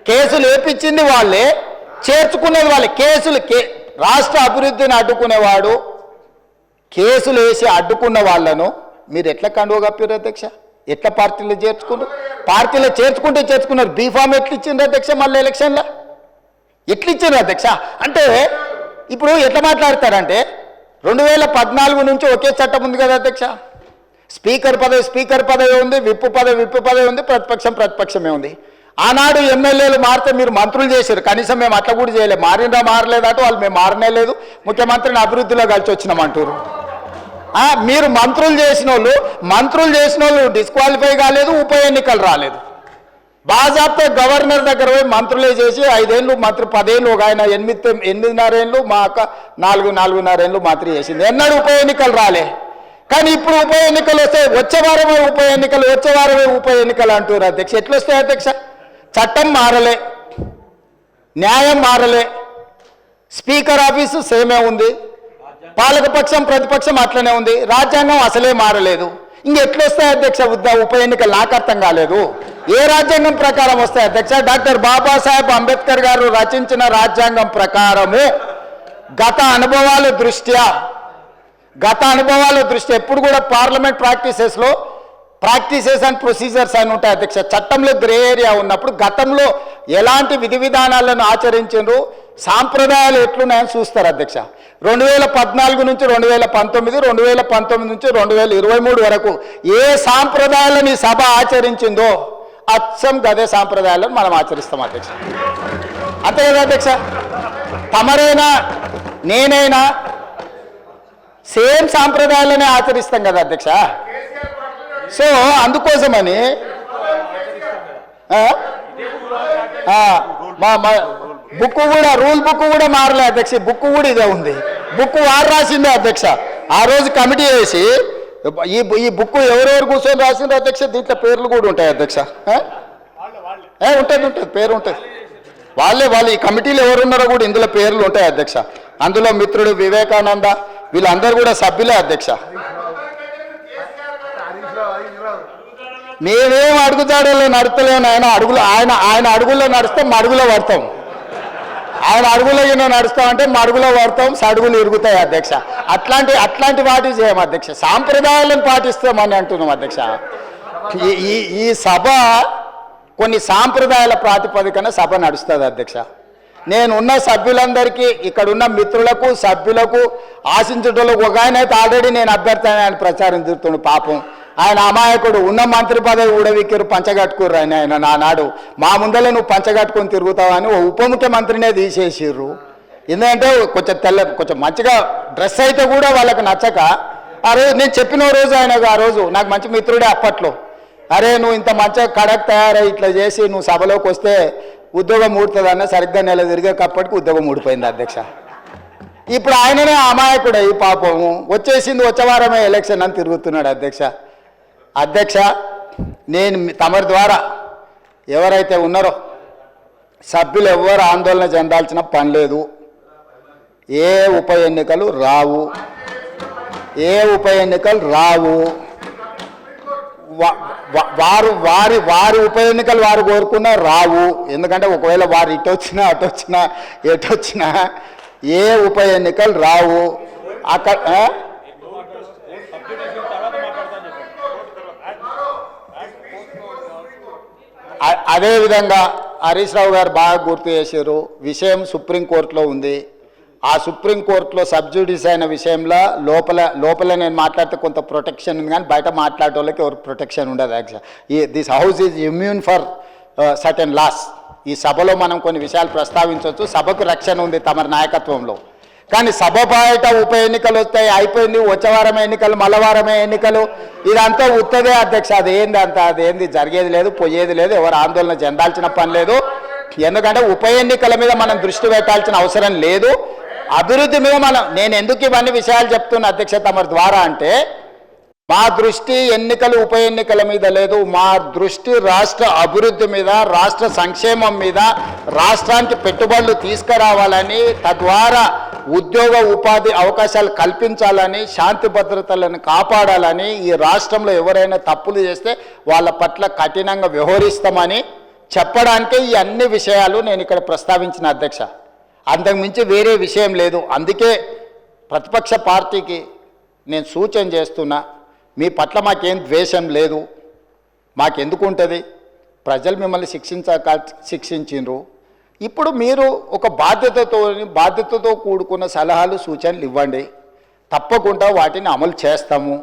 కేసులు వేపించింది వాళ్ళే, చేర్చుకునేది వాళ్ళే. రాష్ట్ర అభివృద్ధిని అడ్డుకునేవాడు కేసులు వేసి అడ్డుకున్న వాళ్ళను మీరు ఎట్లా కండువ కప్పారు అధ్యక్ష? ఎట్లా పార్టీలో చేర్చుకున్నారు? పార్టీలో చేర్చుకున్నారు. బీఫామ్ ఎట్లా ఇచ్చిండ్రు అధ్యక్ష? మళ్ళీ ఎలక్షన్లో ఎట్లా ఇచ్చిండ్రు అధ్యక్ష? అంటే ఇప్పుడు ఎట్లా మాట్లాడతారంటే 2014 నుంచి ఒకే చట్టం ఉంది కదా అధ్యక్ష. స్పీకర్ పదవి ఉంది, విప్పు పదవి ఉంది, ప్రతిపక్షమే ఉంది. ఆనాడు ఎమ్మెల్యేలు మారితే మీరు మంత్రులు చేశారు, కనీసం మేము అట్లా కూడా చేయలేదు. మారలేదట వాళ్ళు, మేము మారనే లేదు, ముఖ్యమంత్రిని అభివృద్ధిలో కలిసి వచ్చినామంటారు. మీరు మంత్రులు చేసిన వాళ్ళు డిస్క్వాలిఫై కాలేదు, ఉప ఎన్నికలు రాలేదు. బాజాప్తా గవర్నర్ దగ్గర పోయి మంత్రులే చేసి 5 ఏళ్ళు మంత్రి, 10 ఏళ్ళు, ఒక ఆయన 8.5 ఏళ్ళు, మా అక్క 4.5 ఏళ్ళు మంత్రి చేసింది. ఎన్నడూ ఉప ఎన్నికలు రాలే. కానీ ఇప్పుడు ఉప ఎన్నికలు వస్తాయి, వచ్చే వారమే ఉప ఎన్నికలు అంటారు అధ్యక్ష. ఎట్లా వస్తాయి అధ్యక్ష? చట్టం మారలే, న్యాయం మారలే, స్పీకర్ ఆఫీసు సేమే ఉంది, పాలకపక్షం ప్రతిపక్షం అట్లనే ఉంది, రాజ్యాంగం అసలే మారలేదు. ఇంకెట్లా వస్తాయి అధ్యక్ష ఉప ఎన్నికలు? నాకు అర్థం కాలేదు. ఏ రాజ్యాంగం ప్రకారం వస్తాయి అధ్యక్ష? డాక్టర్ బాబాసాహెబ్ అంబేద్కర్ గారు రచించిన రాజ్యాంగం ప్రకారము గత అనుభవాల దృష్ట్యా ఎప్పుడు కూడా పార్లమెంట్ ప్రాక్టీసెస్ అండ్ ప్రొసీజర్స్ అని ఉంటాయి అధ్యక్ష. చట్టంలో గ్రే ఏరియా ఉన్నప్పుడు గతంలో ఎలాంటి విధి విధానాలను ఆచరించారు, సాంప్రదాయాలు ఎట్లున్నాయని చూస్తారు అధ్యక్ష. 2014 నుంచి 2019, 2019 నుంచి 2023 వరకు ఏ సాంప్రదాయాలను ఈ సభ ఆచరించిందో అచ్చం గదే సాంప్రదాయాలను మనం ఆచరిస్తాం అధ్యక్ష. అంతే కదా అధ్యక్ష? తమరైనా నేనైనా సేమ్ సాంప్రదాయాలనే ఆచరిస్తాం కదా అధ్యక్ష. సో అందుకోసమని రూల్ బుక్ కూడా మారలే అధ్యక్ష. బుక్ కూడా ఇదే ఉంది. బుక్ వారు రాసిందే అధ్యక్ష. ఆ రోజు కమిటీ వేసి ఈ బుక్ ఎవరెవరు కూర్చొని రాసిండ్రు అధ్యక్ష? దీంట్లో పేర్లు కూడా ఉంటాయి అధ్యక్ష. ఉంటుంది పేరు ఉంటుంది. వాళ్ళు ఈ కమిటీలో ఎవరున్నారో కూడా ఇందులో పేర్లు ఉంటాయి అధ్యక్ష. అందులో మిత్రుడు వివేకానంద వీళ్ళందరూ కూడా సభ్యులే అధ్యక్ష. మేమేం అడుగుతాడో నడుస్తలేము. ఆయన అడుగుల్లో నడుస్తాం, మడుగులో పడతాం. ఆయన అడుగులో నడుస్తామంటే మడుగులో పడతాం, సడుగులు ఇరుగుతాయి అధ్యక్ష. అట్లాంటి వాటి చేయం అధ్యక్ష. సాంప్రదాయాలను పాటిస్తామని అంటున్నాం అధ్యక్ష. ఈ సభ కొన్ని సాంప్రదాయాల ప్రాతిపదికన సభ నడుస్తుంది అధ్యక్ష. నేనున్న సభ్యులందరికీ, ఇక్కడున్న మిత్రులకు, సభ్యులకు, ఆశించటోళ్ళకు ఒక ఆయన అయితే ఆల్రెడీ నేను అభ్యర్థి ఆయన ప్రచారం తిరుగుతుండు. పాపం ఆయన అమాయకుడు. ఉన్న మంత్రి పదవి ఊడవిక్కిరు, పంచగట్టుకుర్రు. ఆయన నానాడు మా ముందలే నువ్వు పంచగట్టుకొని తిరుగుతావని ఓ ఉప ముఖ్యమంత్రినే తీసేసిర్రు. ఎందుకంటే కొంచెం మంచిగా డ్రెస్ అయితే కూడా వాళ్ళకి నచ్చక ఆ రోజు నేను చెప్పిన రోజు ఆ రోజు నాకు మంచి మిత్రుడే అప్పట్లో, అరే నువ్వు ఇంత మంచిగా కడక్ తయారై ఇట్లా చేసి నువ్వు సభలోకి వస్తే ఉద్యోగం ఊడుతుందన్న సరిగ్గా నెల తిరిగేటప్పటికి ఉద్యోగం ఊడిపోయింది అధ్యక్ష. ఇప్పుడు ఆయననే అమాయకుడే ఈ పాపము. వచ్చే వారమే ఎలక్షన్ అని తిరుగుతున్నాడు అధ్యక్ష. నేను తమరి ద్వారా ఎవరైతే ఉన్నారో సభ్యులు ఎవరు ఆందోళన చెందాల్సిన పని లేదు. ఏ ఉప ఎన్నికలు రావు. వారి ఉప ఎన్నికలు వారు కోరుకున్నా రావు. ఎందుకంటే ఒకవేళ వారు ఎటు వచ్చినా ఏ ఉప ఎన్నికలు రావు. అక్కడ అదేవిధంగా హరీష్ రావు గారు బాగా గుర్తు చేశారు. విషయం సుప్రీంకోర్టులో ఉంది. ఆ సుప్రీంకోర్టులో సబ్జుడిస్ అయిన విషయంలో లోపల నేను మాట్లాడితే కొంత ప్రొటెక్షన్ ఉంది, కానీ బయట మాట్లాడే వాళ్ళకి ఎవరు ప్రొటెక్షన్ ఉండదు. Actual this house is immune for certain laws. ఈ సభలో మనం కొన్ని విషయాలు ప్రస్తావించవచ్చు. సభకు రక్షణ ఉంది తమ నాయకత్వంలో. కానీ సభ బయట ఉప ఎన్నికలు వస్తాయి, అయిపోయింది, వచ్చేవారమే ఎన్నికలు, మల్లవారమే ఎన్నికలు, ఇదంతా ఉత్తదే అధ్యక్ష. అదేంది జరిగేది లేదు, పోయేది లేదు, ఎవరు ఆందోళన చెందాల్సిన పని లేదు. ఎందుకంటే ఉప ఎన్నికల మీద మనం దృష్టి పెట్టాల్సిన అవసరం లేదు. అభివృద్ధి మీద నేను ఎందుకు ఇవన్నీ విషయాలు చెప్తున్నా అధ్యక్ష తమ ద్వారా అంటే, మా దృష్టి ఎన్నికలు ఉప ఎన్నికల మీద లేదు. మా దృష్టి రాష్ట్ర అభివృద్ధి మీద, రాష్ట్ర సంక్షేమం మీద, రాష్ట్రానికి పెట్టుబడులు తీసుకురావాలని, తద్వారా ఉద్యోగ ఉపాధి అవకాశాలు కల్పించాలని, శాంతి భద్రతలను కాపాడాలని, ఈ రాష్ట్రంలో ఎవరైనా తప్పులు చేస్తే వాళ్ళ పట్ల కఠినంగా వ్యవహరిస్తామని చెప్పడానికే ఈ అన్ని విషయాలు నేను ఇక్కడ ప్రస్తావించిన అధ్యక్ష. అంతకుమించి వేరే విషయం లేదు. అందుకే ప్రతిపక్ష పార్టీకి నేను సూచన చేస్తున్నా, మీ పట్ల మాకేం ద్వేషం లేదు, మాకెందుకు ఉంటుంది, ప్రజలు మిమ్మల్ని శిక్షించిండ్రు. ఇప్పుడు మీరు ఒక బాధ్యతతో కూడుకున్న సలహాలు సూచనలు ఇవ్వండి, తప్పకుండా వాటిని అమలు చేస్తాము.